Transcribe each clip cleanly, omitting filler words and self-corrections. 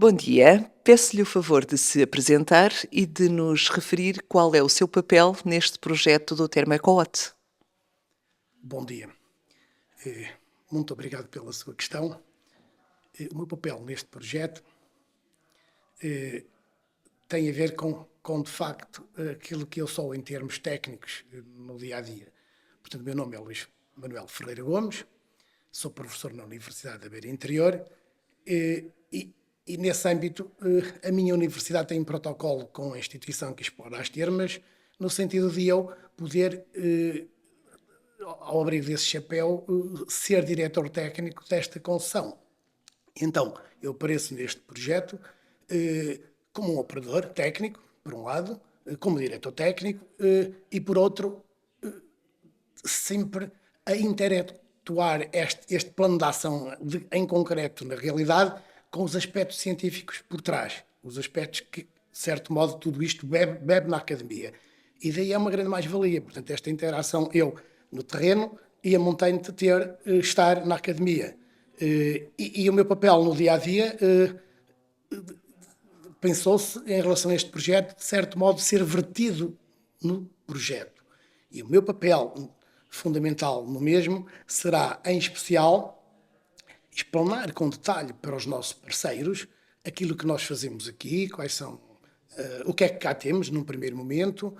Bom dia, peço-lhe o favor de se apresentar e de nos referir qual é o seu papel neste projeto do Termacote. Bom dia. Muito obrigado pela sua questão. O meu papel neste projeto tem a ver com de facto, aquilo que eu sou em termos técnicos no dia a dia. Portanto, o meu nome é Luís Manuel Ferreira Gomes, sou professor na Universidade da Beira Interior e nesse âmbito, a minha universidade tem um protocolo com a instituição que explora as termas, no sentido de eu poder ao abrigo desse chapéu, ser diretor técnico desta concessão. Então, eu apareço neste projeto como um operador técnico, por um lado, como diretor técnico, e por outro, sempre a interatuar este plano de ação em concreto, na realidade, com os aspectos científicos por trás. Os aspectos que, de certo modo, tudo isto bebe na academia. E daí é uma grande mais-valia. Portanto, esta interação, eu no terreno e a montanha de estar na academia. E o meu papel no dia-a-dia pensou-se, em relação a este projeto, de certo modo, ser vertido no projeto. E o meu papel fundamental no mesmo será, em especial, explanar com detalhe para os nossos parceiros aquilo que nós fazemos aqui, quais são, o que é que cá temos num primeiro momento,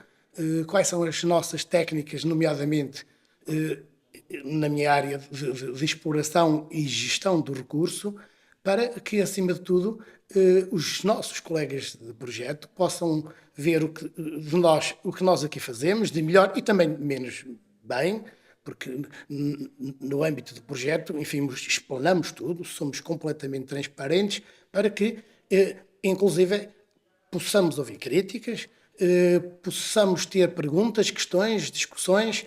quais são as nossas técnicas, nomeadamente na minha área de exploração e gestão do recurso, para que, acima de tudo, os nossos colegas de projeto possam ver o que nós aqui fazemos de melhor e também menos bem, porque no âmbito do projeto, enfim, explanamos tudo, somos completamente transparentes para que, inclusive, possamos ouvir críticas, possamos ter perguntas, questões, discussões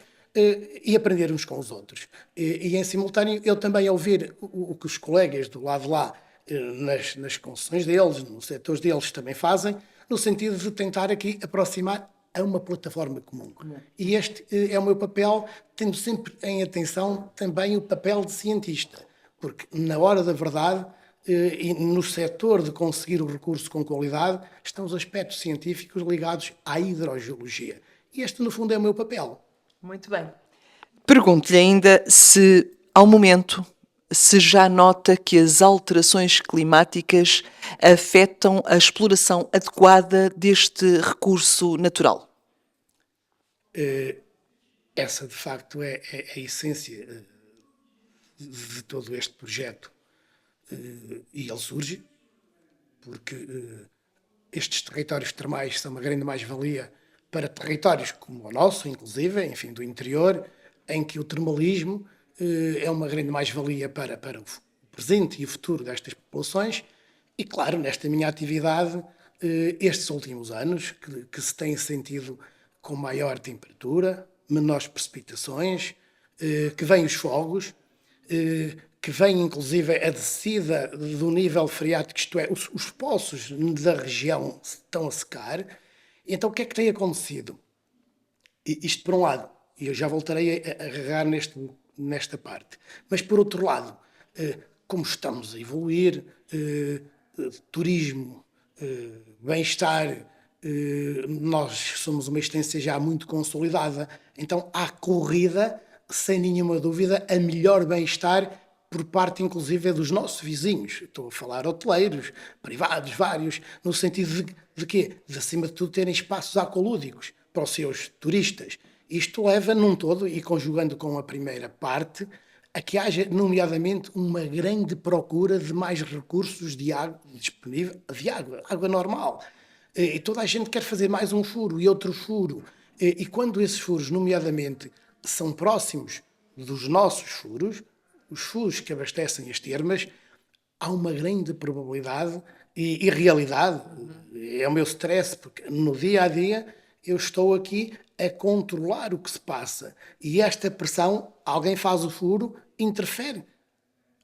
e aprender uns com os outros. E em simultâneo, eu também ouvir o que os colegas do lado de lá, nas concessões deles, nos setores deles, também fazem, no sentido de tentar aqui aproximar a uma plataforma comum. E este é o meu papel, tendo sempre em atenção também o papel de cientista, porque na hora da verdade e no setor de conseguir o recurso com qualidade estão os aspectos científicos ligados à hidrogeologia. E este, no fundo, é o meu papel. Muito bem. Pergunto-lhe ainda se, ao momento, se já nota que as alterações climáticas afetam a exploração adequada deste recurso natural. Essa, de facto, é a essência de todo este projeto. E ele surge porque estes territórios termais são uma grande mais-valia para territórios como o nosso, inclusive, enfim, do interior, em que o termalismo é uma grande mais-valia para o presente e o futuro destas populações. E, claro, nesta minha atividade, estes últimos anos, que se tem sentido com maior temperatura, menores precipitações, que vêm os fogos, que vem inclusive a descida do nível freático, isto é, os poços da região estão a secar. Então o que é que tem acontecido? Isto por um lado, e eu já voltarei a agarrar nesta parte, mas por outro lado, como estamos a evoluir, turismo, bem-estar, nós somos uma extensão já muito consolidada, então há corrida, sem nenhuma dúvida, a melhor bem-estar por parte, inclusive, dos nossos vizinhos. Estou a falar hoteleiros, privados, vários, no sentido de quê? De, acima de tudo, terem espaços aqualúdicos para os seus turistas. Isto leva, num todo, e conjugando com a primeira parte, a que haja, nomeadamente, uma grande procura de mais recursos de água disponível, de água normal. E toda a gente quer fazer mais um furo e outro furo. E quando esses furos, nomeadamente, são próximos dos nossos furos, os furos que abastecem as termas, há uma grande probabilidade e realidade, é o meu stress, porque no dia a dia eu estou aqui a controlar o que se passa. E esta pressão, alguém faz o furo, interfere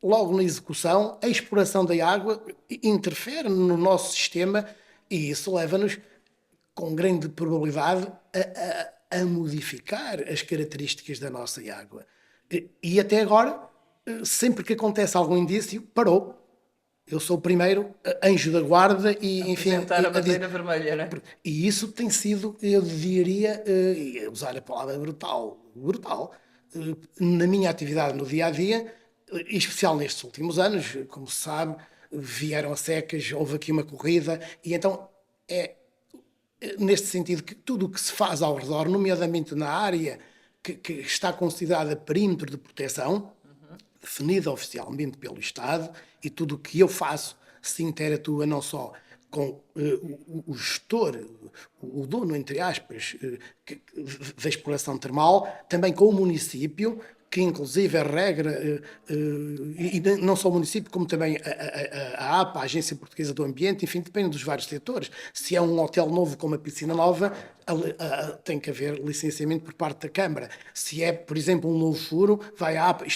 logo na execução, a exploração da água interfere no nosso sistema e isso leva-nos, com grande probabilidade, a modificar as características da nossa água. E até agora, sempre que acontece algum indício, parou. eu sou o primeiro anjo da guarda e, enfim, Apresentar a a dizer- bandeira vermelha, não é? e isso tem sido, eu diria, e usar a palavra brutal, brutal, na minha atividade no dia a dia, em especial nestes últimos anos, como se sabe, vieram as secas, houve aqui uma corrida, e então é neste sentido que tudo o que se faz ao redor, nomeadamente na área que está considerada perímetro de proteção, definida oficialmente pelo Estado, e tudo o que eu faço se interatua não só com o gestor, o dono, entre aspas, da exploração termal, também com o município, que inclusive a regra, e não só o município, como também a APA, a Agência Portuguesa do Ambiente, enfim, depende dos vários setores. Se é um hotel novo com uma piscina nova, tem que haver licenciamento por parte da Câmara. Se é, por exemplo, um novo furo, vai à APA.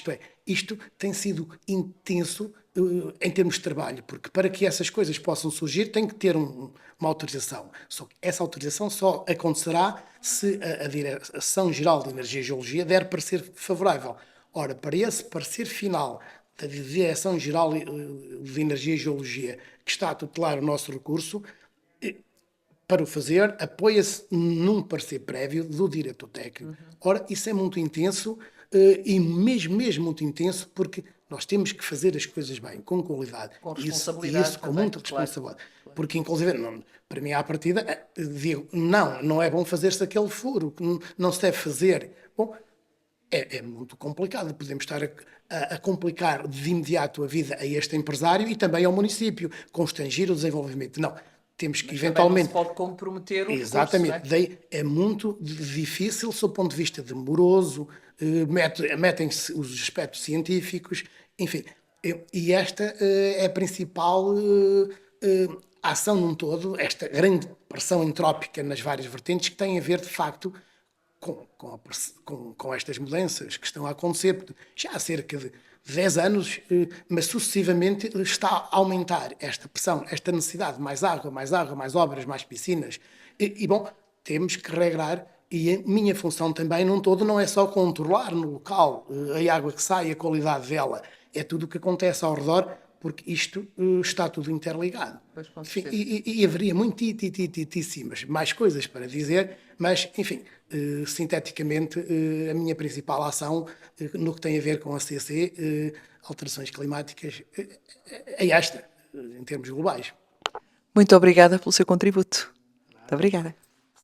Isto tem sido intenso em termos de trabalho, porque para que essas coisas possam surgir tem que ter uma autorização. Só que essa autorização só acontecerá se a Direção-Geral de Energia e Geologia der parecer favorável. Ora, para esse parecer final da Direção-Geral de Energia e Geologia, que está a tutelar o nosso recurso, para o fazer, apoia-se num parecer prévio do diretor técnico. Ora, isso é muito intenso e mesmo muito intenso, porque nós temos que fazer as coisas bem, com qualidade. Com E responsabilidade isso com também, muita claro. responsabilidade. Porque, inclusive, para mim, à partida, digo, não é bom fazer-se aquele furo, que não se deve fazer. Bom, é muito complicado. Podemos estar a complicar de imediato a vida a este empresário e também ao município, constrangir o desenvolvimento. Não, temos que Mas eventualmente. também não se pode comprometer o recurso, Exatamente, não é? daí é muito difícil, sob o ponto de vista demoroso, metem-se os aspectos científicos, enfim. E esta é a principal ação num todo, esta grande pressão entrópica nas várias vertentes, que tem a ver, de facto, com estas mudanças que estão a acontecer já há cerca de 10 anos, mas sucessivamente está a aumentar esta pressão, esta necessidade de mais água, mais obras, mais piscinas. Bom, temos que regrar, e a minha função também, num todo, não é só controlar no local a água que sai, a qualidade dela, é tudo o que acontece ao redor, porque isto está tudo interligado. Pois, com Enfim, certeza. e haveria muitíssimas mais coisas para dizer, mas, enfim, sinteticamente, a minha principal ação no que tem a ver com a CC, alterações climáticas, é esta, em termos globais. Muito obrigada pelo seu contributo. Muito obrigada.